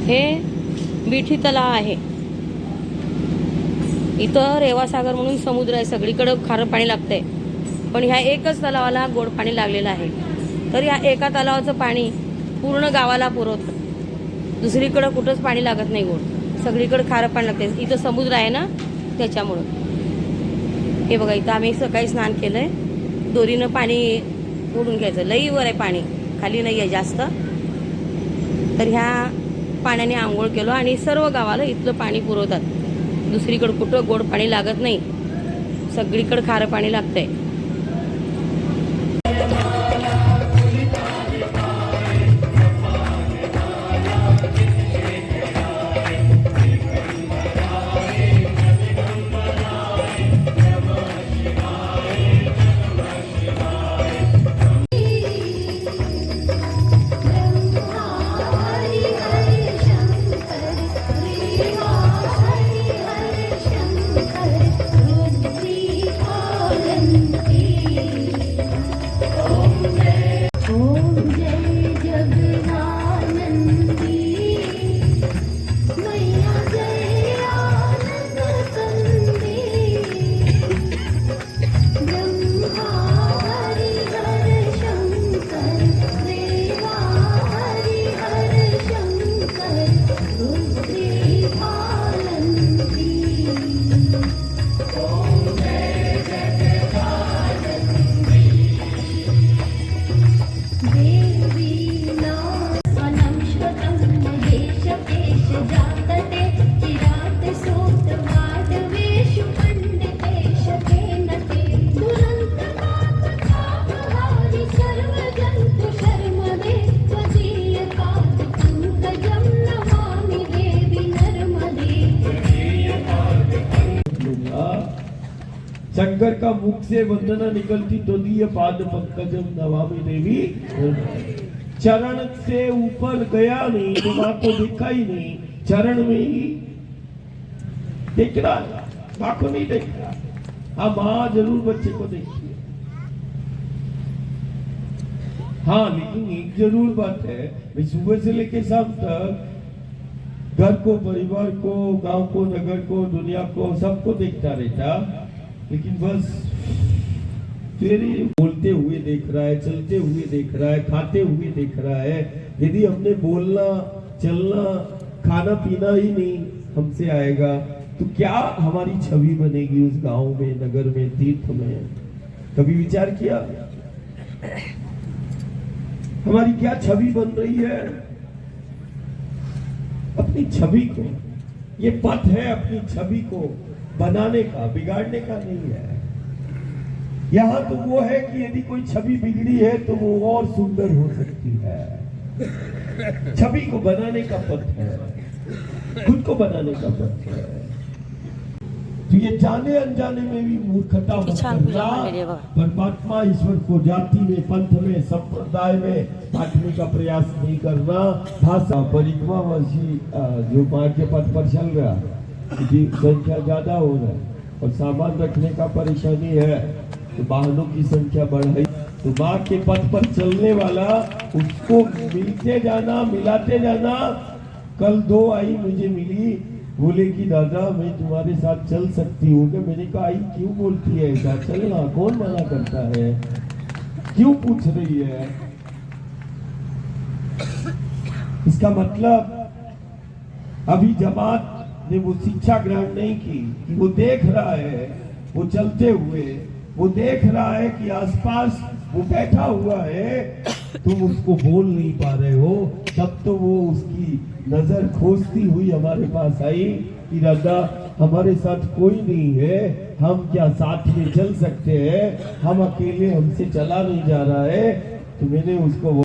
हे बिठी तलाव आहे. इथं रेवासागर म्हणून समुद्र आहे, सगळीकडे खारं पाणी लागतंय, पण ह्या एकच तलावाला गोड पाणी लागलेलं आहे. तर या एका तलावाचं पाणी पूर्ण गावाला पुरवतं. दुसरीकडं कुठंच पाणी लागत नाही गोड, सगळीकडे खारं पाणी लागते. इथं समुद्र आहे ना त्याच्यामुळं. हे बघा, इथं आम्ही सकाळी स्नान केलंय. दोरीनं पाणी ओढून घ्यायचं, लई वर आहे पाणी, खाली नाही आहे जास्त. तर ह्या पाण्याने आंघोळ केलो आणि सर्व गावाला इथलं पाणी पुरवतात. दुसरीकडे कुठं गोड पाणी लागत नाही, सगळीकडे खारं पाणी लागतंय. शंकर का मुख से वंदना निकलती तो दिए पाद पंकजम नमामि देवी। चरण से ऊपर गया नहीं तो माँ को देखा ही नहीं, चरण में ही देख रहा है, माँ को नहीं देख रहा। हाँ, माँ जरूर बच्चे को देखती है। हाँ, लेकिन एक जरूर बात है, मैं सुबह से लेके शाम तक घर को, परिवार को, गांव को, नगर को, दुनिया को, सबको देखता रहता, लेकिन बस तेरे बोलते हुए देख रहा है, चलते हुए देख रहा है, खाते हुए देख रहा है। यदि हमने बोलना, चलना, खाना पीना ही नहीं हमसे आएगा तो क्या हमारी छवि बनेगी उस गांव में, नगर में, तीर्थ में? कभी विचार किया हमारी क्या छवि बन रही है? अपनी छवि को, ये पथ है अपनी छवि को बनाने का, बिगाड़ने का नहीं है। यहाँ तो वो है कि यदि कोई छवि बिगड़ी है तो वो और सुंदर हो सकती है। छवि को बनाने का पथ है, खुद को बनाने का पथ है। तो ये जाने अनजाने में भी मूर्खता मत करना। परमात्मा ईश्वर को जाति में, पंथ में, संप्रदाय में बांटने का प्रयास नहीं करना। भाषा परिक्रमा वर्षी जो मार्ग के पथ पर चल रहा, संख्या ज्यादा हो रहा है और सामान रखने का परेशानी है तो वाहनों की संख्या बढ़ाई, तो माँ के पथ पर चलने वाला उसको मिलते जाना, मिलाते जाना। कल 2 आई मुझे मिली, बोले कि दादा मैं तुम्हारे साथ चल सकती हूँ। मैंने कहा आई क्यों बोलती है ऐसा, चलना कौन मना करता है, क्यों पूछ रही है? इसका मतलब अभी जमात ने वो शिक्षा ग्रहण नहीं की कि वो देख रहा है, वो चलते हुए वो देख रहा है कि आसपास वो बैठा हुआ है, तुम उसको बोल नहीं पा रहे हो। तब तो वो उसकी नजर खोजती हुई हमारे पास आई कि दादा हमारे साथ कोई नहीं है, हम क्या साथ में चल सकते हैं? हम अकेले, हमसे चला नहीं जा रहा है। तो मैंने उसको